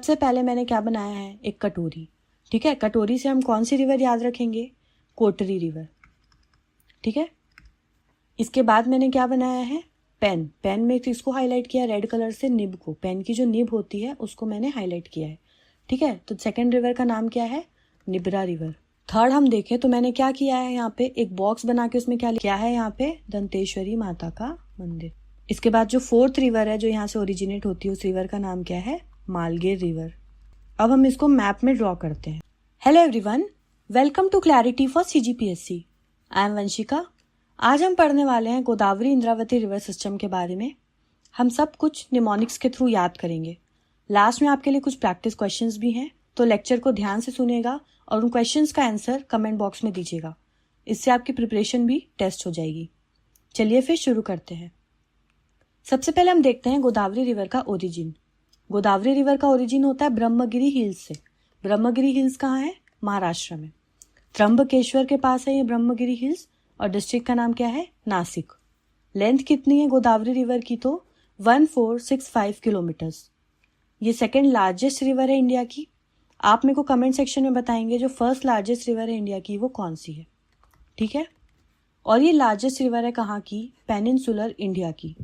सबसे पहले मैंने क्या बनाया है, एक कटोरी। ठीक है, कटोरी से हम कौन सी रिवर याद रखेंगे, कोटरी रिवर। ठीक है, इसके बाद मैंने क्या बनाया है, पेन। पेन में किसको हाईलाइट किया, रेड कलर से निब को। पेन की जो निब होती है उसको मैंने हाईलाइट किया है। ठीक है, तो सेकंड रिवर का नाम क्या है, निब्रा रिवर। थर्ड हम देखें तो मैंने क्या किया है, यहाँ पे एक बॉक्स बना के उसमें क्या है, यहाँ पे दंतेश्वरी माता का मंदिर। इसके बाद जो फोर्थ रिवर है जो यहाँ से ओरिजिनेट होती है, उस रिवर का नाम क्या है, मालगेर रिवर। अब हम इसको मैप में ड्रॉ करते हैं। Hello everyone, welcome to clarity for CGPSC। I am Vanshika. आज हम पढ़ने वाले हैं गोदावरी इंद्रावती रिवर सिस्टम के बारे में। हम सब कुछ निमोनिक्स के थ्रू याद करेंगे। लास्ट में आपके लिए कुछ प्रैक्टिस क्वेश्चंस भी हैं, तो लेक्चर को ध्यान से सुनिएगा और उन क्वेश्चंस का आंसर कमेंट बॉक्स में दीजिएगा। इससे आपकी प्रिपरेशन भी टेस्ट हो जाएगी। चलिए फिर शुरू करते हैं। सबसे पहले हम देखते हैं गोदावरी रिवर का ओरिजिन। गोदावरी रिवर का ओरिजिन होता है ब्रह्मगिरी हिल्स से। ब्रह्मगिरी हिल्स कहाँ है, महाराष्ट्र में। त्र्यंबकेश्वर के पास है ये ब्रह्मगिरी हिल्स, और डिस्ट्रिक्ट का नाम क्या है, नासिक। लेंथ कितनी है गोदावरी रिवर की, तो 1465 किलोमीटर्स। ये सेकेंड लार्जेस्ट रिवर है इंडिया की। आप मेरे को कमेंट सेक्शन में बताएंगे जो फर्स्ट लार्जेस्ट रिवर है इंडिया की वो कौन सी है। ठीक है, और ये लार्जेस्ट रिवर है कहाँ की, पेनिनसुलर इंडिया की।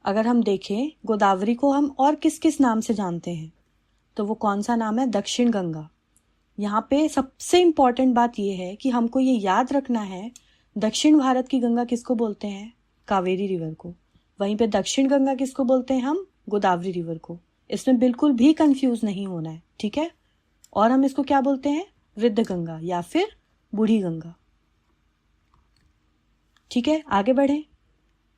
अगर हम देखें गोदावरी को हम और किस किस नाम से जानते हैं, तो वो कौन सा नाम है, दक्षिण गंगा। यहाँ पे सबसे इम्पॉर्टेंट बात यह है कि हमको ये याद रखना है, दक्षिण भारत की गंगा किसको बोलते हैं, कावेरी रिवर को। वहीं पे दक्षिण गंगा किसको बोलते हैं हम, गोदावरी रिवर को। इसमें बिल्कुल भी कंफ्यूज नहीं होना है। ठीक है, और हम इसको क्या बोलते हैं, वृद्ध गंगा या फिर बूढ़ी गंगा। ठीक है, आगे बढ़े।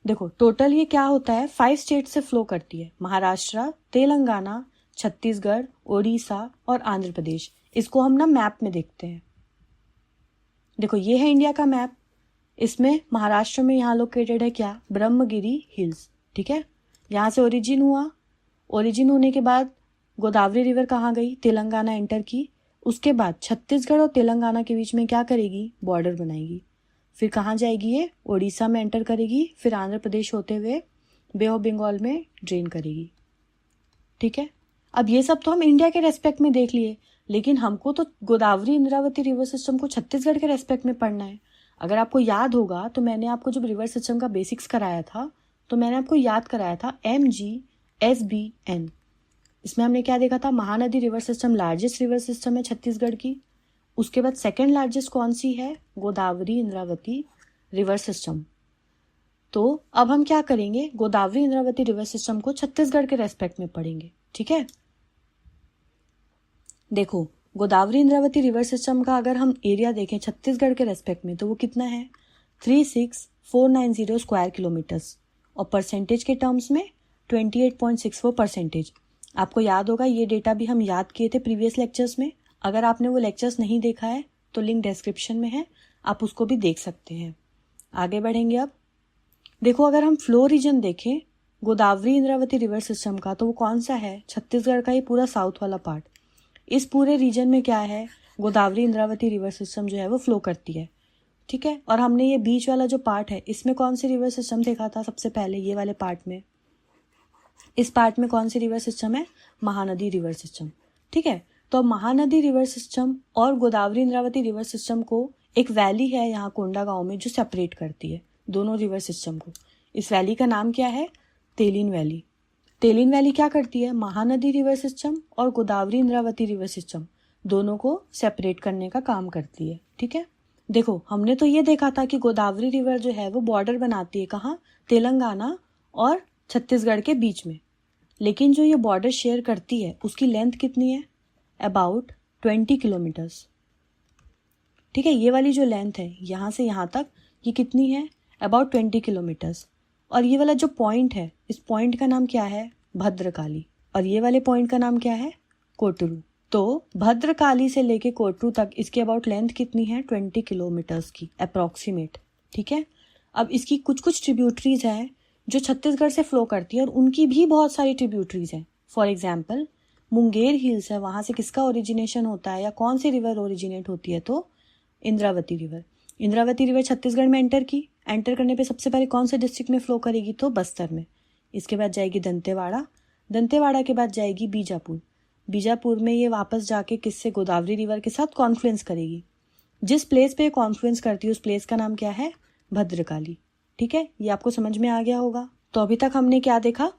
देखो टोटल ये क्या होता है, 5 स्टेट से फ्लो करती है, महाराष्ट्र, तेलंगाना, छत्तीसगढ़, ओडिशा और आंध्र प्रदेश। इसको हम ना मैप में देखते हैं। देखो ये है इंडिया का मैप। इसमें महाराष्ट्र में यहाँ लोकेटेड है क्या, ब्रह्मगिरी हिल्स। ठीक है, यहाँ से ओरिजिन हुआ। ओरिजिन होने के बाद गोदावरी रिवर कहाँ गई, तेलंगाना एंटर की। उसके बाद छत्तीसगढ़ और तेलंगाना के बीच में क्या करेगी, बॉर्डर बनाएगी। फिर कहाँ जाएगी ये, ओडिशा में एंटर करेगी, फिर आंध्र प्रदेश होते हुए बे ऑफ बंगाल में ड्रेन करेगी। ठीक है, अब ये सब तो हम इंडिया के रेस्पेक्ट में देख लिए, लेकिन हमको तो गोदावरी इंद्रावती रिवर सिस्टम को छत्तीसगढ़ के रेस्पेक्ट में पढ़ना है। अगर आपको याद होगा तो मैंने आपको जब रिवर सिस्टम का बेसिक्स कराया था तो मैंने आपको याद कराया था MGSBN। इसमें हमने क्या देखा था, Mahanadi river system largest river system है छत्तीसगढ़ की। उसके बाद सेकेंड लार्जेस्ट कौन सी है, गोदावरी इंद्रावती रिवर सिस्टम। तो अब हम क्या करेंगे, गोदावरी इंद्रावती रिवर सिस्टम को छत्तीसगढ़ के रेस्पेक्ट में पढ़ेंगे। ठीक है, देखो गोदावरी इंद्रावती रिवर सिस्टम का अगर हम एरिया देखें छत्तीसगढ़ के रेस्पेक्ट में, तो वो कितना है, 36490 स्क्वायर किलोमीटर्स, और परसेंटेज के टर्म्स में 28.64%। आपको याद होगा ये डेटा भी हम याद किए थे प्रीवियस लेक्चर्स में। अगर आपने वो लेक्चर्स नहीं देखा है तो लिंक डिस्क्रिप्शन में है, आप उसको भी देख सकते हैं। आगे बढ़ेंगे। अब देखो अगर हम फ्लो रीजन देखें गोदावरी इंद्रावती रिवर सिस्टम का, तो वो कौन सा है, छत्तीसगढ़ का ही पूरा साउथ वाला पार्ट। इस पूरे रीजन में क्या है, गोदावरी इंद्रावती रिवर सिस्टम जो है वो फ्लो करती है। ठीक है, और हमने ये बीच वाला जो पार्ट है इसमें कौन सी रिवर सिस्टम देखा था सबसे पहले, ये वाले पार्ट में। इस पार्ट में कौन सी रिवर सिस्टम है, महानदी रिवर सिस्टम। ठीक है, तो महानदी रिवर सिस्टम और गोदावरी इंद्रावती रिवर सिस्टम को एक वैली है यहाँ कोंडागांव में जो सेपरेट करती है दोनों रिवर सिस्टम को। इस वैली का नाम क्या है, तेलिन वैली। तेलिन वैली क्या करती है, महानदी रिवर सिस्टम और गोदावरी इंद्रावती रिवर सिस्टम दोनों को सेपरेट करने का काम करती है। ठीक है, देखो हमने तो ये देखा था कि गोदावरी रिवर जो है वो बॉर्डर बनाती है कहाँ, तेलंगाना और छत्तीसगढ़ के बीच में। लेकिन जो ये बॉर्डर शेयर करती है उसकी लेंथ कितनी है, अबाउट 20 किलोमीटर्स। ठीक है, ये वाली जो लेंथ है यहाँ से यहाँ तक, ये कितनी है, अबाउट 20 किलोमीटर्स। और ये वाला जो पॉइंट है, इस पॉइंट का नाम क्या है, भद्रकाली। और ये वाले पॉइंट का नाम क्या है, कोटरू। तो भद्रकाली से लेके कोटरू तक इसकी अबाउट लेंथ कितनी है, 20 किलोमीटर्स की अप्रॉक्सीमेट। ठीक है, अब इसकी कुछ कुछ ट्रिब्यूटरीज हैं जो छत्तीसगढ़ से फ्लो करती है और उनकी भी बहुत सारी ट्रिब्यूटरीज हैं। फॉर एग्जाम्पल मुंगेर हिल्स है, वहां से किसका ओरिजिनेशन होता है या कौन सी रिवर ओरिजिनेट होती है, तो इंद्रावती रिवर। इंद्रावती रिवर छत्तीसगढ़ में एंटर करने पे सबसे पहले कौन से डिस्ट्रिक्ट में फ्लो करेगी, तो बस्तर में। इसके बाद जाएगी दंतेवाड़ा, दंतेवाड़ा के बाद जाएगी बीजापुर, बीजापुर में ये वापस जाके किससे, गोदावरी रिवर के साथ कॉन्फ्लुएंस करेगी। जिस प्लेस पे कॉन्फ्लुएंस करती है उस प्लेस का नाम क्या है, भद्रकाली। ठीक है, ये आपको समझ में आ गया होगा। तो अभी तक हमने क्या देखा,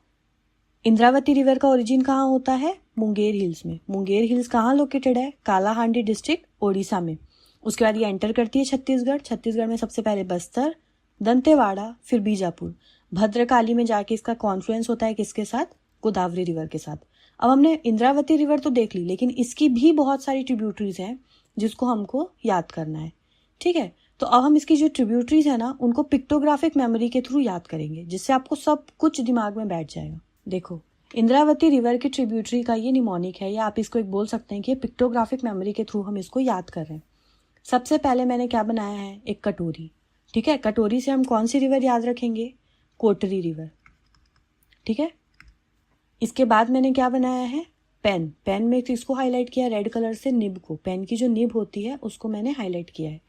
इंद्रावती रिवर का ओरिजिन कहाँ होता है, मुंगेर हिल्स में। मुंगेर हिल्स कहाँ लोकेटेड है, कालाहांडी डिस्ट्रिक्ट, ओडिशा में। उसके बाद ये एंटर करती है छत्तीसगढ़। छत्तीसगढ़ में सबसे पहले बस्तर, दंतेवाड़ा, फिर बीजापुर। भद्रकाली में जाके इसका कॉन्फ्लुएंस होता है किसके साथ, गोदावरी रिवर के साथ। अब हमने इंद्रावती रिवर तो देख ली, लेकिन इसकी भी बहुत सारी ट्रिब्यूटरीज हैं जिसको हमको याद करना है। ठीक है, तो अब हम इसकी जो ट्रिब्यूटरीज है ना, उनको पिक्टोग्राफिक मेमोरी के थ्रू याद करेंगे, जिससे आपको सब कुछ दिमाग में बैठ जाएगा। देखो, इंद्रावती रिवर की ट्रिब्यूटरी का ये निमोनिक है, या आप इसको एक बोल सकते हैं कि पिक्टोग्राफिक मेमोरी के थ्रू हम इसको याद कर रहे हैं। सबसे पहले मैंने क्या बनाया है, एक कटोरी। ठीक है, कटोरी से हम कौन सी रिवर याद रखेंगे, कोटरी रिवर। ठीक है, इसके बाद मैंने क्या बनाया है, पेन। पेन में इसको हाईलाइट किया रेड कलर से, निब को, पेन की जो निब होती है उसको मैंने हाईलाइट किया है।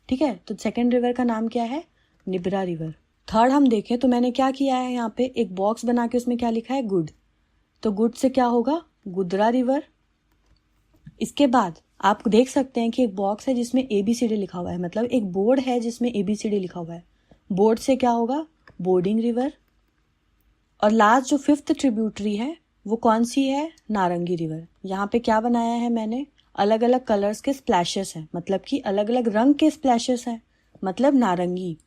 ठीक है, तो सेकंड रिवर का नाम क्या है, निब्रा रिवर। थर्ड हम देखें तो मैंने क्या किया है, यहाँ पे एक बॉक्स बना के उसमें क्या लिखा है, गुड। तो गुड से क्या होगा, गुदरा रिवर। इसके बाद आप देख सकते हैं कि एक बॉक्स है जिसमें ABCD लिखा हुआ है, मतलब एक बोर्ड है जिसमें ABCD लिखा हुआ है। बोर्ड से क्या होगा, बोर्डिंग रिवर। और लास्ट जो फिफ्थ ट्रिब्यूटरी है वो कौन सी है, नारंगी रिवर। यहाँ पे क्या बनाया है मैंने, अलग अलग कलर्स के स्प्लैशेस हैं, मतलब कि अलग अलग रंग के स्प्लैशेस हैं, मतलब नारंगी।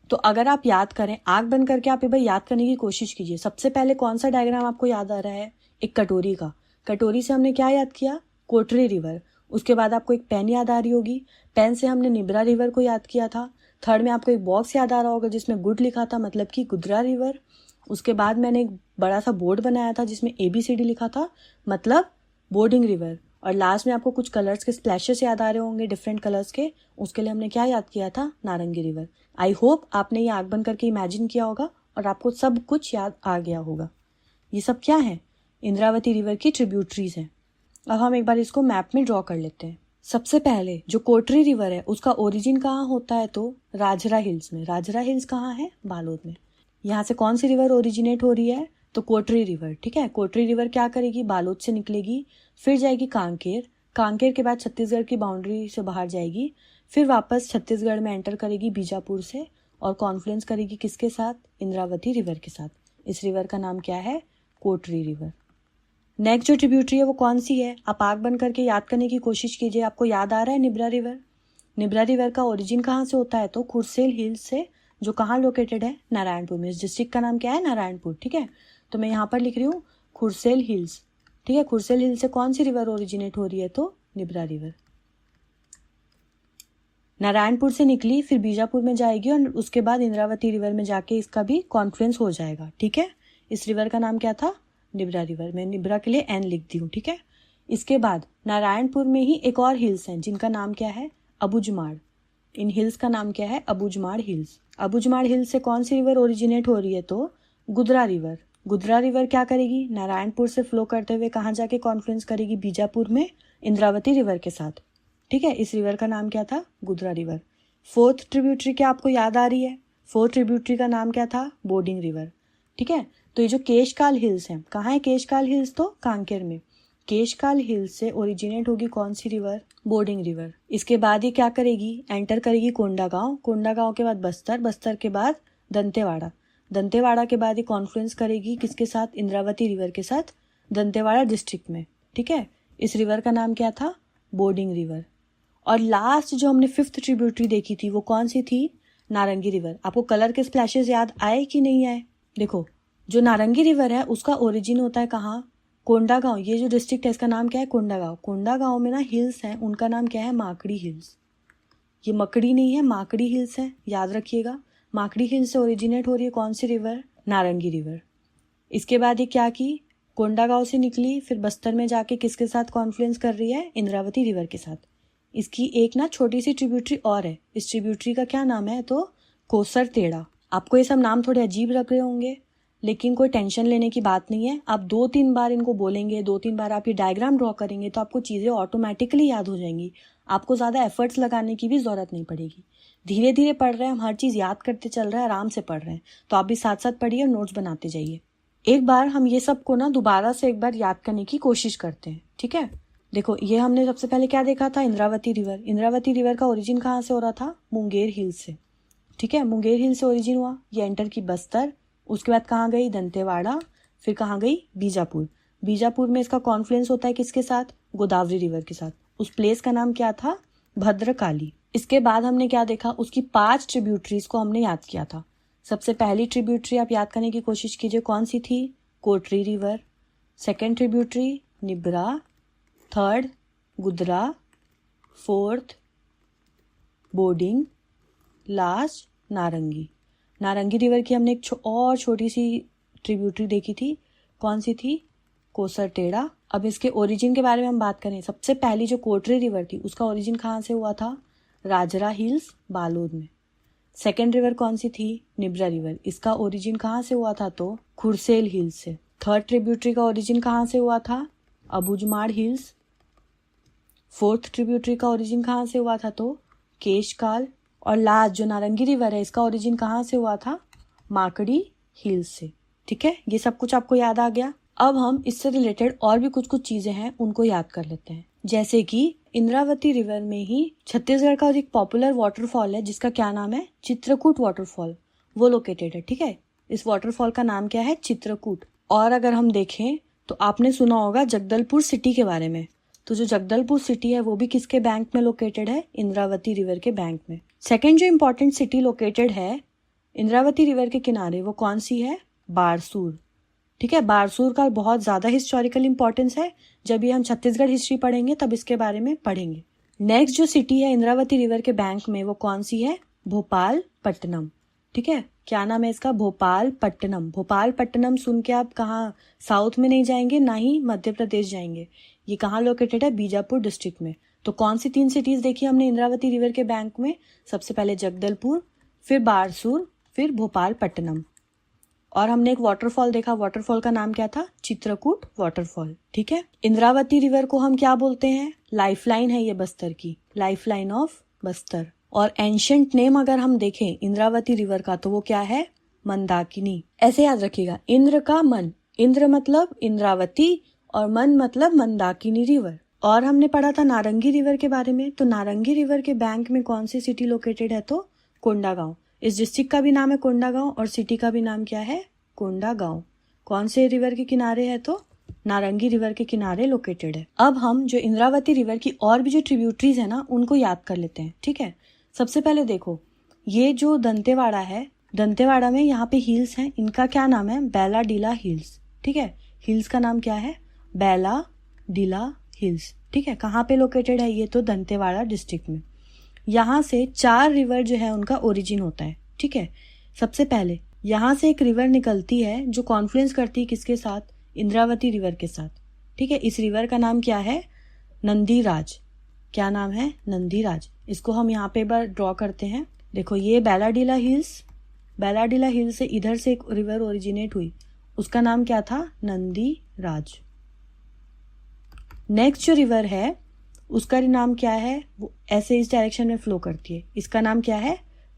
तो अगर आप याद करें, आंख बंद करके आप एक बार याद करने की कोशिश कीजिए। सबसे पहले कौन सा डायग्राम आपको याद आ रहा है, एक कटोरी का। कटोरी से हमने क्या याद किया, कोटरी रिवर। उसके बाद आपको एक पेन याद आ रही होगी, पेन से हमने निब्रा रिवर को याद किया था। थर्ड में आपको एक बॉक्स याद आ रहा होगा जिसमें गुड लिखा था, मतलब कि गुदरा रिवर। उसके बाद मैंने एक बड़ा सा बोर्ड बनाया था जिसमें ABCD लिखा था, मतलब बोर्डिंग रिवर। और लास्ट में आपको कुछ कलर्स के स्प्लैशेस याद आ रहे होंगे, डिफरेंट कलर्स के, उसके लिए हमने क्या याद किया था, नारंगी रिवर। आई होप आपने ये आंख बंद करके इमेजिन किया होगा और आपको सब कुछ याद आ गया होगा। ये सब क्या है, इंद्रावती रिवर की ट्रिब्यूटरीज हैं। अब हम एक बार इसको मैप में ड्रॉ कर लेते हैं। सबसे पहले जो कोटरी रिवर है उसका ओरिजिन कहाँ होता है, तो राजरा हिल्स में। राजरा हिल्स कहाँ है, बालोद में। यहाँ से कौन सी रिवर ओरिजिनेट हो रही है, तो कोटरी रिवर। ठीक है, कोटरी रिवर क्या करेगी, बालोद से निकलेगी, फिर जाएगी कांकेर। कांकेर के बाद छत्तीसगढ़ की बाउंड्री से बाहर जाएगी, फिर वापस छत्तीसगढ़ में एंटर करेगी बीजापुर से, और कॉन्फ्लुएंस करेगी किसके साथ, इंद्रावती रिवर के साथ। इस रिवर का नाम क्या है, कोटरी रिवर। नेक्स्ट जो ट्रिब्यूटरी है वो कौन सी है, आप आंख बंद करके याद करने की कोशिश कीजिए। आपको याद आ रहा है, निब्रा रिवर। निब्रा रिवर का ओरिजिन कहाँ से होता है, तो खुरसेल हिल्स से, जो कहाँ लोकेटेड है, नारायणपुर में। इस डिस्ट्रिक्ट का नाम क्या है, नारायणपुर। ठीक है, तो मैं यहाँ पर लिख रही हूँ खुरसेल हिल्स। ठीक है, खुरसेल हिल से कौन सी रिवर ओरिजिनेट हो रही है, तो निब्रा रिवर। नारायणपुर से निकली, फिर बीजापुर में जाएगी, और उसके बाद इंद्रावती रिवर में जाके इसका भी कॉन्फ्लुएंस हो जाएगा। ठीक है, इस रिवर का नाम क्या था, निब्रा रिवर। मैं निब्रा के लिए N लिख दी हूँ। ठीक है, इसके बाद नारायणपुर में ही एक और हिल्स हैं जिनका नाम क्या है, अबूझमाड़। इन हिल्स का नाम क्या है, अबूझमाड़ हिल्स। अबूझमाड़ हिल्स से कौन सी रिवर ओरिजिनेट हो रही है, तो गुदरा रिवर। गुदरा रिवर क्या करेगी, नारायणपुर से फ्लो करते हुए कहाँ जाके कॉन्फ्लुएंस करेगी, बीजापुर में, इंद्रावती रिवर के साथ। ठीक है, इस रिवर का नाम क्या था, गुदरा रिवर। फोर्थ ट्रिब्यूटरी क्या आपको याद आ रही है, फोर्थ ट्रिब्यूटरी का नाम क्या था, बोर्डिंग रिवर। ठीक है, तो ये जो केशकाल हिल्स हैं, कहाँ है केशकाल हिल्स, तो कांकेर में। केशकाल हिल्स से ओरिजिनेट होगी कौन सी रिवर, बोर्डिंग रिवर। इसके बाद ये क्या करेगी, एंटर करेगी कोंडागांव। कोंडागांव के बाद बस्तर, बस्तर के बाद दंतेवाड़ा। दंतेवाड़ा के बाद ये कॉन्फ्लुएंस करेगी किसके साथ, इंद्रावती रिवर के साथ, दंतेवाड़ा डिस्ट्रिक्ट में। ठीक है, इस रिवर का नाम क्या था, बोर्डिंग रिवर। और लास्ट जो हमने फिफ्थ ट्रिब्यूटरी देखी थी वो कौन सी थी, नारंगी रिवर। आपको कलर के स्प्लैशेस याद आए कि नहीं आए, देखो जो नारंगी रिवर है उसका ओरिजिन होता है कहाँ, कोंडागांव। ये जो डिस्ट्रिक्ट है इसका नाम क्या है, कोंडागांव। कोंडागांव में ना हिल्स हैं, उनका नाम क्या है, माकड़ी हिल्स। ये मकड़ी नहीं है, माकड़ी हिल्स है, याद रखिएगा। माकड़ी हिल्स से ओरिजिनेट हो रही है कौन सी रिवर, नारंगी रिवर। इसके बाद ये क्या की, कोंडागांव से निकली, फिर बस्तर में जाके किसके साथ कॉन्फ्लुएंस कर रही है, इंद्रावती रिवर के साथ। इसकी एक ना छोटी सी ट्रिब्यूटरी और है, इस ट्रिब्यूटरी का क्या नाम है, तो कोसर तेड़ा। आपको ये सब नाम थोड़े अजीब लग रहे होंगे, लेकिन कोई टेंशन लेने की बात नहीं है। आप 2-3 बार इनको बोलेंगे, 2-3 बार आप ये डायग्राम ड्रॉ करेंगे तो आपको चीज़ें ऑटोमेटिकली याद हो जाएंगी। आपको ज़्यादा एफर्ट्स लगाने की भी ज़रूरत नहीं पड़ेगी। धीरे धीरे पढ़ रहे हैं हम, हर चीज़ याद करते चल रहे हैं, आराम से पढ़ रहे हैं। तो आप भी साथ साथ पढ़िए और नोट्स बनाते जाइए। एक बार हम ये सब को ना दोबारा से एक बार याद करने की कोशिश करते हैं, ठीक है। देखो ये हमने सबसे पहले क्या देखा था, इंद्रावती रिवर। इंद्रावती रिवर का ओरिजिन कहाँ से हो रहा था, मुंगेर हिल से, ठीक है। मुंगेर हिल से ओरिजिन हुआ, ये एंटर की बस्तर, उसके बाद कहाँ गई, दंतेवाड़ा, फिर कहाँ गई, बीजापुर। बीजापुर में इसका कॉन्फ्लुएंस होता है किसके साथ, गोदावरी रिवर के साथ। उस प्लेस का नाम क्या था, भद्रकाली। इसके बाद हमने क्या देखा, उसकी 5 ट्रिब्यूटरीज को हमने याद किया था। सबसे पहली ट्रिब्यूटरी आप याद करने की कोशिश कीजिए, कौन सी थी, कोटरी रिवर। सेकेंड ट्रिब्यूटरी निब्रा, थर्ड गुदरा, फोर्थ बोर्डिंग, लास्ट नारंगी। नारंगी रिवर की हमने एक और छोटी सी ट्रिब्यूटरी देखी थी, कौन सी थी, कोसरटेड़ा। अब इसके ओरिजिन के बारे में हम बात करें, सबसे पहली जो कोटरी रिवर थी उसका ओरिजिन कहाँ से हुआ था, राजरा हिल्स बालोद में। सेकेंड रिवर कौन सी थी, निब्रा रिवर, इसका ओरिजिन कहाँ से हुआ था, तो खुरसेल हिल्स से। थर्ड ट्रिब्यूटरी का ओरिजिन कहाँ से हुआ था, अबुजमाड़ हिल्स। फोर्थ ट्रिब्यूटरी का ओरिजिन कहाँ से हुआ था, तो केशकाल। और लास्ट जो नारंगी रिवर है इसका ओरिजिन कहाँ से हुआ था, माकड़ी हिल्स से, ठीक है। ये सब कुछ आपको याद आ गया। अब हम इससे रिलेटेड और भी कुछ चीजें हैं उनको याद कर लेते हैं, जैसे कि इंद्रावती रिवर में ही छत्तीसगढ़ का एक पॉपुलर वाटरफॉल है जिसका क्या नाम है, चित्रकूट वाटरफॉल, वो लोकेटेड है, ठीक है। इस वाटरफॉल का नाम क्या है, चित्रकूट। और अगर हम देखें तो आपने सुना होगा जगदलपुर सिटी के बारे में, तो जो जगदलपुर सिटी है वो भी किसके बैंक में लोकेटेड है, इंद्रावती रिवर के बैंक में। सेकेंड जो इम्पोर्टेंट सिटी लोकेटेड है इंद्रावती रिवर के किनारे वो कौन सी है, बारसूर, ठीक है। बारसूर का बहुत ज्यादा हिस्टोरिकल इंपॉर्टेंस है, जब ये हम छत्तीसगढ़ हिस्ट्री पढ़ेंगे तब इसके बारे में पढ़ेंगे। नेक्स्ट जो सिटी है इंद्रावती रिवर के बैंक में वो कौन सी है, भोपालपट्टनम, ठीक है। क्या नाम है इसका, भोपालपट्टनम। भोपालपट्टनम सुन के आप कहाँ साउथ में नहीं जाएंगे, ना ही मध्य प्रदेश जाएंगे, ये कहाँ लोकेटेड है, बीजापुर डिस्ट्रिक्ट में। तो कौन सी 3 सिटीज देखी हमने इंद्रावती रिवर के बैंक में, सबसे पहले जगदलपुर, फिर बारसूर, फिर भोपालपट्टनम। और हमने एक वाटरफॉल देखा, वाटरफॉल का नाम क्या था, चित्रकूट वाटरफॉल, ठीक है। इंद्रावती रिवर को हम क्या बोलते हैं, लाइफलाइन है ये बस्तर की, लाइफलाइन ऑफ बस्तर। और एंशिएंट नेम अगर हम देखें इंद्रावती रिवर का तो वो क्या है, मंदाकिनी। ऐसे याद रखिएगा, इंद्र का मन, इंद्र मतलब इंद्रावती और मन मतलब मंदाकिनी रिवर। और हमने पढ़ा था नारंगी रिवर के बारे में, तो नारंगी रिवर के बैंक में कौन सी सिटी लोकेटेड है, तो कोंडागांव। इस डिस्ट्रिक्ट का भी नाम है कोंडागांव और सिटी का भी नाम क्या है, कोंडागांव। कौन से रिवर के किनारे है, तो नारंगी रिवर के किनारे लोकेटेड है। अब हम जो इंद्रावती रिवर की और भी जो ट्रिब्यूटरीज है ना उनको याद कर लेते हैं, ठीक है। सबसे पहले देखो ये जो दंतेवाड़ा है, दंतेवाड़ा में यहाँ पे हिल्स हैं, इनका क्या नाम है, बैला डीला हिल्स, ठीक है। हिल्स का नाम क्या है, बैला डीला हिल्स, ठीक है। कहाँ पे लोकेटेड है ये, तो दंतेवाड़ा डिस्ट्रिक्ट में। यहाँ से 4 रिवर जो है उनका ओरिजिन होता है, ठीक है। सबसे पहले यहाँ से एक रिवर निकलती है जो कॉन्फ्लुएंस करती है किसके साथ, इंद्रावती रिवर के साथ, ठीक है। इस रिवर का नाम क्या है, नंदीराज। क्या नाम है, नंदीराज। इसको हम यहाँ पे बार ड्रॉ करते हैं। देखो ये बैलाडीला हिल्स, बैलाडीला हिल्स से इधर से एक रिवर ओरिजिनेट हुई, उसका नाम क्या था, नंदीराज। नेक्स्ट जो रिवर है उसका नाम क्या है, वो ऐसे इस डायरेक्शन में फ्लो करती है, इसका नाम क्या है,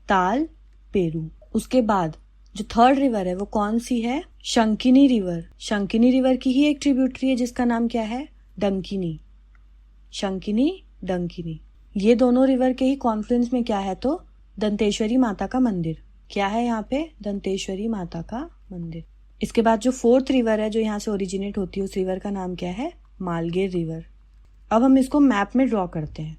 ताल पेरू। उसके बाद जो थर्ड रिवर है वो कौन सी है, शंकिनी रिवर। शंकिनी रिवर की ही एक ट्रिब्यूटरी है जिसका नाम क्या है, डंकिनी, शंकिनी डंकिनी। ये दोनों रिवर के ही कॉन्फ्लुएंस में क्या है, तो दंतेश्वरी माता का मंदिर। क्या है यहाँ पे, दंतेश्वरी माता का मंदिर। इसके बाद जो फोर्थ रिवर है जो यहाँ से ओरिजिनेट होती है उस रिवर का नाम क्या है, मालगेर रिवर। अब हम इसको मैप में ड्रॉ करते हैं।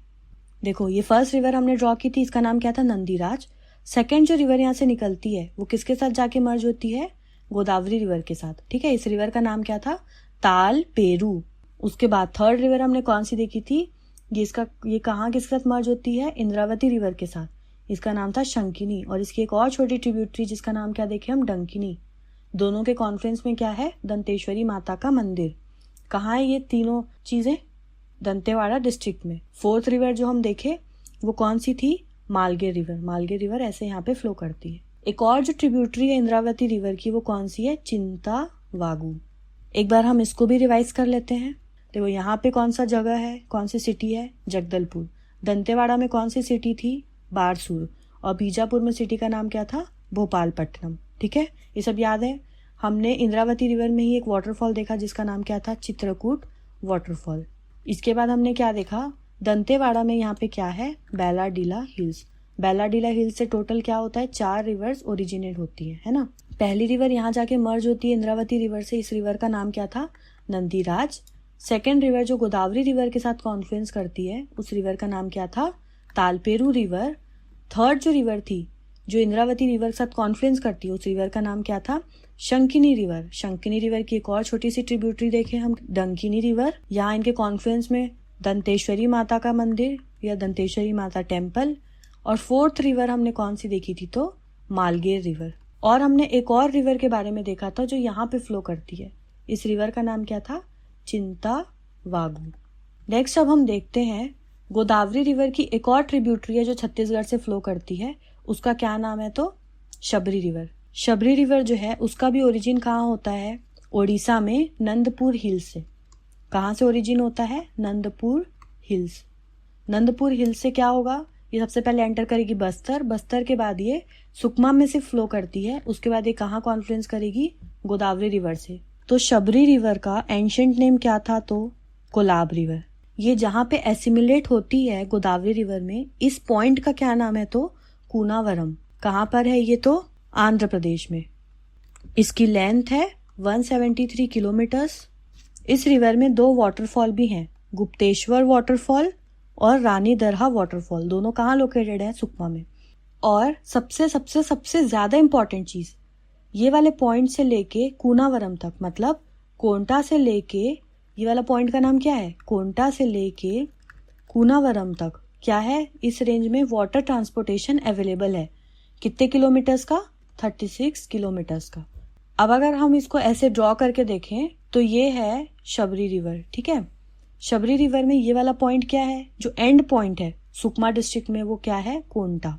देखो ये फर्स्ट रिवर हमने ड्रॉ की थी, इसका नाम क्या था, नंदीराज। सेकेंड जो रिवर यहाँ से निकलती है वो किसके साथ जाके मर्ज होती है, गोदावरी रिवर के साथ, ठीक है। इस रिवर का नाम क्या था, ताल पेरू। उसके बाद थर्ड रिवर हमने कौन सी देखी थी, ये कहाँ किसके साथ मर्ज होती है, इंद्रावती रिवर के साथ, इसका नाम था शंकिनी। और इसकी एक और छोटी ट्रिब्यूटरी जिसका नाम क्या देखे हम, डंकिनी। दोनों के कॉन्फ्लुएंस में क्या है, दंतेश्वरी माता का मंदिर। कहाँ है ये तीनों चीजें, दंतेवाड़ा डिस्ट्रिक्ट में। फोर्थ रिवर जो हम देखे वो कौन सी थी, मालगेर रिवर। मालगेर रिवर ऐसे यहाँ पे फ्लो करती है। एक और जो ट्रिब्यूटरी है इंद्रावती रिवर की वो कौन सी है, चिंता वागू। एक बार हम इसको भी रिवाइज कर लेते हैं। देखो यहाँ पे कौन सा जगह है, कौन सी सिटी है, जगदलपुर। दंतेवाड़ा में कौन सी सिटी थी, बारसूर। और बीजापुर में सिटी का नाम क्या था, भोपालपट्टनम, ठीक है। ये सब याद है। हमने इंद्रावती रिवर में ही एक वाटरफॉल देखा जिसका नाम क्या था, चित्रकूट वाटरफॉल। इसके बाद हमने क्या देखा, दंतेवाड़ा में यहाँ पे क्या है, बैलाडीला हिल्स। बैलाडीला हिल्स से टोटल क्या होता है, 4 रिवर्स ओरिजिनेट होती है ना। पहली रिवर यहाँ जाके मर्ज होती है इंद्रावती रिवर से, इस रिवर का नाम क्या था, नंदीराज। सेकेंड रिवर जो गोदावरी रिवर के साथ कॉन्फ्लुएंस करती है, उस रिवर का नाम क्या था, तालपेरू रिवर। थर्ड जो रिवर थी जो इंद्रावती रिवर के साथ कॉन्फ्लुएंस करती है, उस रिवर का नाम क्या था, शंकिनी रिवर। शंकिनी रिवर की एक और छोटी सी ट्रिब्यूटरी देखें हम, डंकिनी रिवर। यहाँ इनके कॉन्फ्लुएंस में दंतेश्वरी माता का मंदिर या दंतेश्वरी माता टेम्पल। और फोर्थ रिवर हमने कौन सी देखी थी, तो मालगेर रिवर। और हमने एक और रिवर के बारे में देखा था जो यहाँ पे फ्लो करती है, इस रिवर का नाम क्या था, चिंतावागु। नेक्स्ट अब हम देखते हैं गोदावरी रिवर की एक और ट्रिब्यूटरी है जो छत्तीसगढ़ से फ्लो करती है, उसका क्या नाम है, तो शबरी रिवर। शबरी रिवर जो है उसका भी ओरिजिन कहाँ होता है, ओडिशा में नंदपुर हिल्स से। कहाँ से ओरिजिन होता है, नंदपुर हिल्स। नंदपुर हिल्स से क्या होगा, ये सबसे पहले एंटर करेगी बस्तर, बस्तर के बाद ये सुकमा में से फ्लो करती है, उसके बाद ये कहाँ कॉन्फ्लुएंस करेगी, गोदावरी रिवर से। तो शबरी रिवर का एंशिएंट नेम क्या था, तो कोलाब रिवर। ये जहाँ पे एसिमिलेट होती है गोदावरी रिवर में, इस पॉइंट का क्या नाम है, तो कूनावरम। कहाँ पर है ये, तो आंध्र प्रदेश में। इसकी लेंथ है 173 किलोमीटर्स। इस रिवर में 2 वाटरफॉल भी हैं, गुप्तेश्वर वाटरफॉल और रानी दरहा वाटरफॉल। दोनों कहाँ लोकेटेड है, सुकमा में। और सबसे सबसे सबसे ज्यादा इंपॉर्टेंट चीज, ये वाले पॉइंट से लेके कूनावरम तक, मतलब कोंटा से लेके, ये वाला पॉइंट का नाम क्या है, कोंटा से लेके कूनावरम तक क्या है, इस रेंज में वाटर ट्रांसपोर्टेशन अवेलेबल है। कितने किलोमीटर्स का, 36 किलोमीटर्स का। अब अगर हम इसको ऐसे ड्रॉ करके देखें तो ये है शबरी रिवर, ठीक है। शबरी रिवर में ये वाला पॉइंट क्या है, जो एंड पॉइंट है सुकमा डिस्ट्रिक्ट में, वो क्या है, कोंटा।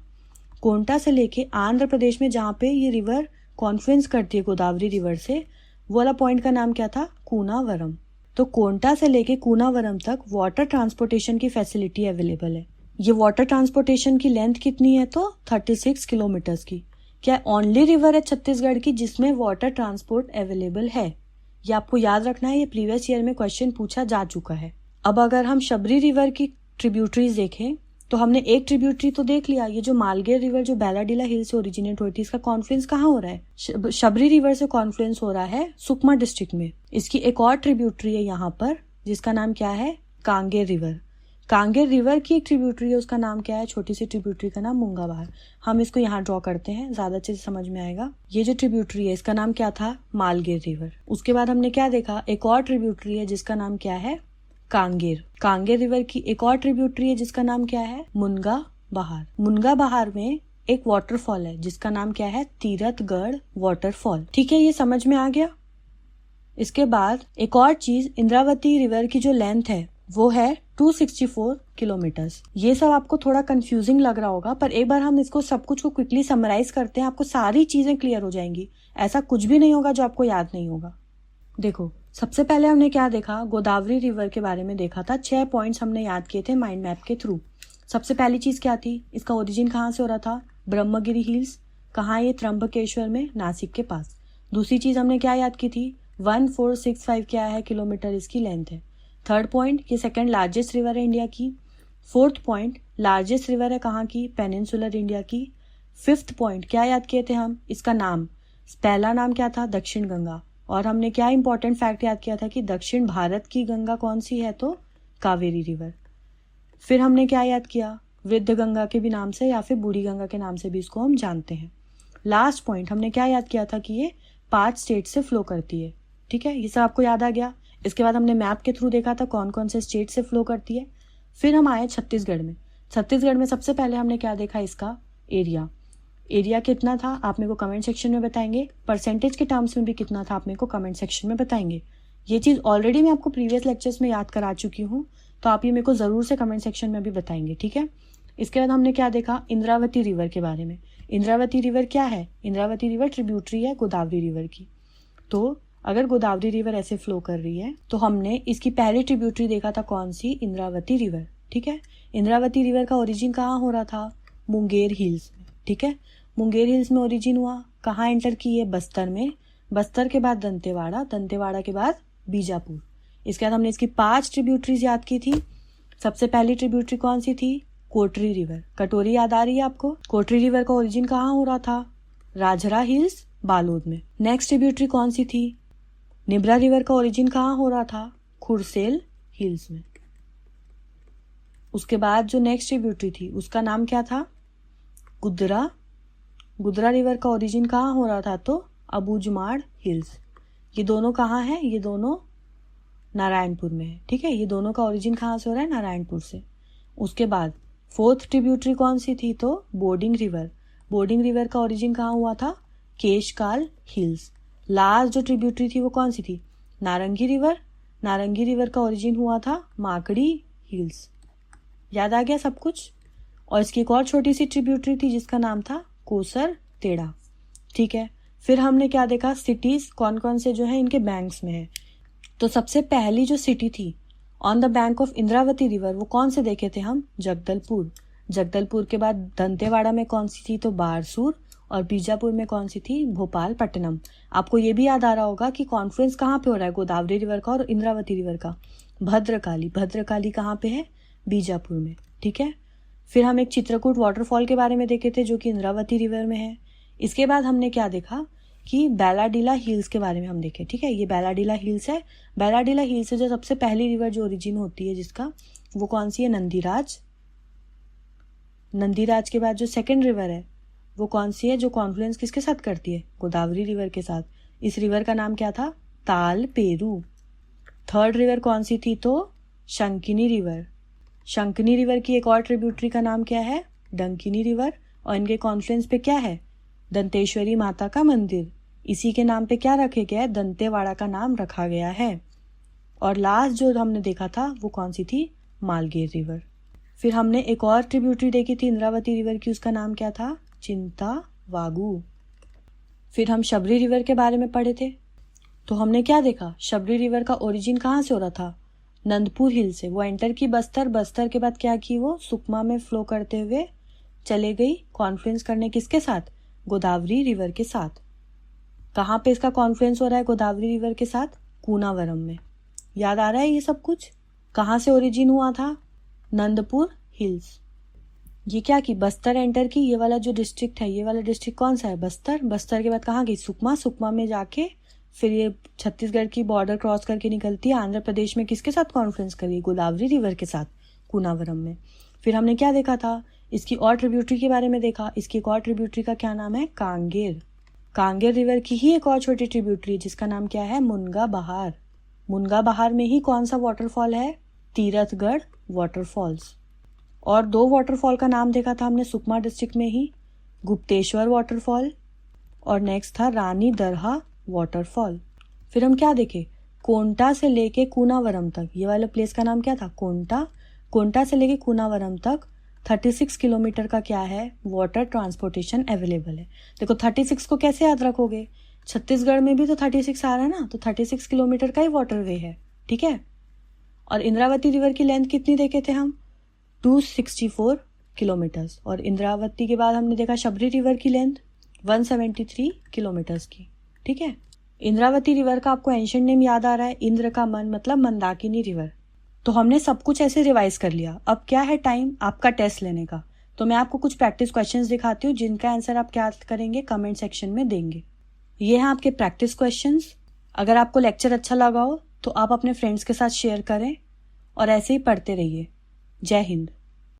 कोंटा से लेके आंध्र प्रदेश में जहाँ पे ये रिवर कॉन्फ्लुएंस करती है गोदावरी रिवर से, वो वाला पॉइंट का नाम क्या था, कूनावरम। तो कोंटा से लेके कूनावरम तक वाटर ट्रांसपोर्टेशन की फैसिलिटी अवेलेबल है। ये वाटर ट्रांसपोर्टेशन की लेंथ कितनी है, तो 36 किलोमीटर्स की। क्या ओनली रिवर है छत्तीसगढ़ की जिसमें वाटर ट्रांसपोर्ट अवेलेबल है, ये आपको याद रखना है, ये प्रीवियस ईयर में क्वेश्चन पूछा जा चुका है। अब अगर हम शबरी रिवर की ट्रिब्यूटरीज देखें तो हमने एक ट्रिब्यूटरी तो देख लिया, ये जो मालगेर रिवर जो बैलाडीला हिल से ओरिजिनेट हुई थी, इसका कॉन्फ्लुएंस कहाँ हो रहा है, शबरी रिवर से कॉन्फ्लुएंस हो रहा है सुकमा डिस्ट्रिक्ट में। इसकी एक और ट्रिब्यूटरी है यहाँ पर जिसका नाम क्या है, कांगेर रिवर। कांगेर रिवर की एक ट्रिब्यूटरी है, उसका नाम क्या है, छोटी सी ट्रिब्यूटरी का नाम मुंगा बहार। हम इसको यहाँ ड्रॉ करते हैं, ज्यादा अच्छे से समझ में आएगा। ये जो ट्रिब्यूटरी है इसका नाम क्या था, मालगेर रिवर। उसके बाद हमने क्या देखा, एक और ट्रिब्यूटरी है जिसका नाम क्या है, कांगेर। कांगेर रिवर की एक और ट्रिब्यूटरी है जिसका नाम क्या है, मुनगा बहार। मुनगा बहार में एक वाटरफॉल है जिसका नाम क्या है, तीरथगढ़ वाटरफॉल। ठीक है, ये समझ में आ गया। इसके बाद एक और चीज, इंद्रावती रिवर की जो लेंथ है वो है 264 किलोमीटर्स। ये सब आपको थोड़ा कंफ्यूजिंग लग रहा होगा, पर एक बार हम इसको सब कुछ को क्विकली समराइज करते हैं, आपको सारी चीजें क्लियर हो जाएंगी। ऐसा कुछ भी नहीं होगा जो आपको याद नहीं होगा। देखो, सबसे पहले हमने क्या देखा, गोदावरी रिवर के बारे में देखा था। 6 पॉइंट्स हमने याद किए थे माइंड मैप के थ्रू। सबसे पहली चीज क्या थी, इसका ओरिजिन कहाँ से हो रहा था, ब्रह्मगिरी हिल्स। कहाँ, ये त्र्यंबकेश्वर में, नासिक के पास। दूसरी चीज हमने क्या याद की थी, 1465 क्या है, किलोमीटर इसकी लेंथ है। थर्ड पॉइंट, ये सेकंड लार्जेस्ट रिवर है इंडिया की। फोर्थ पॉइंट, लार्जेस्ट रिवर है कहाँ की, पेनिनसुलर इंडिया की। फिफ्थ पॉइंट क्या याद किए थे हम, इसका नाम, पहला नाम क्या था, दक्षिण गंगा। और हमने क्या इंपॉर्टेंट फैक्ट याद किया था कि दक्षिण भारत की गंगा कौन सी है, तो कावेरी रिवर। फिर हमने क्या याद किया, वृद्ध गंगा के भी नाम से या फिर बूढ़ी गंगा के नाम से भी इसको हम जानते हैं। लास्ट पॉइंट हमने क्या याद किया था कि ये 5 स्टेट से फ्लो करती है। ठीक है, ये सब आपको याद आ गया। इसके बाद हमने मैप के थ्रू देखा था कौन कौन से स्टेट से फ्लो करती है। फिर हम आए छत्तीसगढ़ में। छत्तीसगढ़ में सबसे पहले हमने क्या देखा, इसका एरिया। एरिया कितना था आप मेरे को कमेंट सेक्शन में बताएंगे। परसेंटेज के टर्म्स में भी कितना था आप मेरे को कमेंट सेक्शन में बताएंगे। ये चीज़ ऑलरेडी मैं आपको प्रीवियस लेक्चर्स में याद करा चुकी हूँ, तो आप ये मेरे को ज़रूर से कमेंट सेक्शन में भी बताएंगे। ठीक है, इसके बाद हमने क्या देखा, इंद्रावती रिवर के बारे में। इंद्रावती रिवर क्या है, इंद्रावती रिवर ट्रिब्यूटरी है गोदावरी रिवर की। तो अगर गोदावरी रिवर ऐसे फ्लो कर रही है तो हमने इसकी पहली ट्रिब्यूटरी देखा था कौन सी, इंद्रावती रिवर। ठीक है, इंद्रावती रिवर का ओरिजिन कहाँ हो रहा था, मुंगेर हिल्स में। ठीक है, मुंगेर हिल्स में ओरिजिन हुआ, कहाँ एंटर की है, बस्तर में। बस्तर के बाद दंतेवाड़ा, दंतेवाड़ा के बाद बीजापुर। इसके बाद हमने इसकी 5 ट्रिब्यूटरीज याद की थी। सबसे पहली ट्रिब्यूटरी कौन सी थी? कोटरी रिवर। कटोरी याद आ रही है आपको? कोटरी रिवर का ओरिजिन कहाँ हो रहा था? राजरा हिल्स, बालोद में। नेक्स्ट ट्रिब्यूटरी कौन सी थी? निब्रा रिवर का ओरिजिन कहाँ हो रहा था? खुरसेल हिल्स में। उसके बाद जो नेक्स्ट ट्रिब्यूटरी थी उसका नाम क्या था? गुदरा। गुदरा रिवर का ओरिजिन कहाँ हो रहा था? तो अबूजमाड़ हिल्स। ये दोनों कहाँ हैं? ये दोनों नारायणपुर में है। ठीक है, ये दोनों का ओरिजिन कहाँ से हो रहा है? नारायणपुर से। उसके बाद 4th ट्रिब्यूटरी कौन सी थी? तो बोर्डिंग रिवर। बोर्डिंग रिवर का ओरिजिन कहाँ हुआ था? केशकाल हिल्स। लास्ट जो ट्रिब्यूटरी थी वो कौन सी थी? नारंगी रिवर। नारंगी रिवर का ओरिजिन हुआ था माकड़ी हिल्स। याद आ गया सब कुछ? और इसकी एक और छोटी सी ट्रिब्यूटरी थी जिसका नाम था कोसर तेड़ा। ठीक है, फिर हमने क्या देखा? सिटीज कौन कौन से जो है इनके बैंक्स में है। तो सबसे पहली जो सिटी थी on the bank of Indravati river वो कौन से देखे थे हम? जगदलपुर। जगदलपुर के बाद दंतेवाड़ा में कौन सी थी? तो बारसूर। और बीजापुर में कौन सी थी? भोपालपट्टनम। आपको ये भी याद आ रहा होगा कि कॉन्फ्रेंस कहाँ पे हो रहा है गोदावरी रिवर का और इंद्रावती रिवर का? भद्रकाली। भद्रकाली कहाँ पे है? बीजापुर में। ठीक है, फिर हम एक चित्रकूट वाटरफॉल के बारे में देखे थे जो कि इंद्रावती रिवर में है। इसके बाद हमने क्या देखा कि बैलाडीला हिल्स के बारे में हम देखे। ठीक है, ये बैलाडीला हिल्स है। बैलाडीला हिल्स से जो सबसे पहली रिवर जो ओरिजिन होती है जिसका, वो कौन सी है? नंदीराज। नंदीराज के बाद जो सेकंड रिवर है वो कौन सी है जो कॉन्फ्लुएंस किसके साथ करती है? गोदावरी रिवर के साथ। इस रिवर का नाम क्या था? ताल पेरू। थर्ड रिवर कौन सी थी? तो शंकिनी रिवर। शंकिनी रिवर की एक और ट्रिब्यूटरी का नाम क्या है? डंकिनी रिवर। और इनके कॉन्फ्लुएंस पे क्या है? दंतेश्वरी माता का मंदिर। इसी के नाम पे क्या रखे गया है? दंतेवाड़ा का नाम रखा गया है। और लास्ट जो हमने देखा था वो कौन सी थी? मालगेर रिवर। फिर हमने एक और ट्रिब्यूटरी देखी थी इंद्रावती रिवर की, उसका नाम क्या था? चिंता वागू। फिर हम शबरी रिवर के बारे में पढ़े थे। तो हमने क्या देखा? शबरी रिवर का ओरिजिन कहाँ से हो रहा था? नंदपुर हिल से। वो एंटर की बस्तर, बस्तर के बाद क्या की? वो सुकमा में फ्लो करते हुए चले गई कॉन्फ्लुएंस करने किसके साथ? गोदावरी रिवर के साथ। कहाँ पे इसका कॉन्फ्लुएंस हो रहा है गोदावरी रिवर के साथ? कूनावरम में। याद आ रहा है ये सब कुछ? कहाँ से ओरिजिन हुआ था? नंदपुर हिल्स। ये क्या की? बस्तर एंटर की। ये वाला जो डिस्ट्रिक्ट है, ये वाला डिस्ट्रिक्ट कौन सा है? बस्तर। बस्तर के बाद कहाँ गई? सुकमा। सुकमा में जाके फिर ये छत्तीसगढ़ की बॉर्डर क्रॉस करके निकलती है आंध्र प्रदेश में किसके साथ कॉन्फ्लुएंस करी? गोदावरी रिवर के साथ, कूनावरम में। फिर हमने क्या देखा था? इसकी और ट्रिब्यूटरी के बारे में देखा। इसकी एक और ट्रिब्यूटरी का क्या नाम है? कांगेर। कांगेर रिवर की ही एक और छोटी ट्रिब्यूटरी जिसका नाम क्या है? मुनगा बहार। मुनगा बहार में ही कौन सा वाटरफॉल है? तीरथगढ़ वाटरफॉल्स। और 2 वाटरफॉल का नाम देखा था हमने सुकमा डिस्ट्रिक्ट में ही, गुप्तेश्वर वाटरफॉल और नेक्स्ट था रानी दरहा वाटरफॉल। फिर हम क्या देखे? कोंटा से लेके कूनावरम तक, ये वाला प्लेस का नाम क्या था? कोंटा। कोंटा से लेके कूनावरम तक 36 किलोमीटर का क्या है? वाटर ट्रांसपोर्टेशन अवेलेबल है। देखो 36 को कैसे याद रखोगे? छत्तीसगढ़ में भी तो 36 आ रहा है ना, तो 36 किलोमीटर का ही वाटरवे है। ठीक है, और इंद्रावती रिवर की लेंथ कितनी देखे थे हम? 264 किलोमीटर्स। और इंद्रावती के बाद हमने देखा शबरी रिवर की लेंथ 173 किलोमीटर्स की। ठीक है, इंद्रावती रिवर का आपको एंशिएंट नेम याद आ रहा है? इंद्र का मन मतलब मंदाकिनी रिवर। तो हमने सब कुछ ऐसे रिवाइज कर लिया। अब क्या है? टाइम आपका टेस्ट लेने का। तो मैं आपको कुछ प्रैक्टिस क्वेश्चंस दिखाती हूँ जिनका आंसर आप क्या करेंगे? कमेंट सेक्शन में देंगे। ये हैं आपके प्रैक्टिस क्वेश्चंस। अगर आपको लेक्चर अच्छा लगा हो तो आप अपने फ्रेंड्स के साथ शेयर करें और ऐसे ही पढ़ते रहिए। जय हिंद।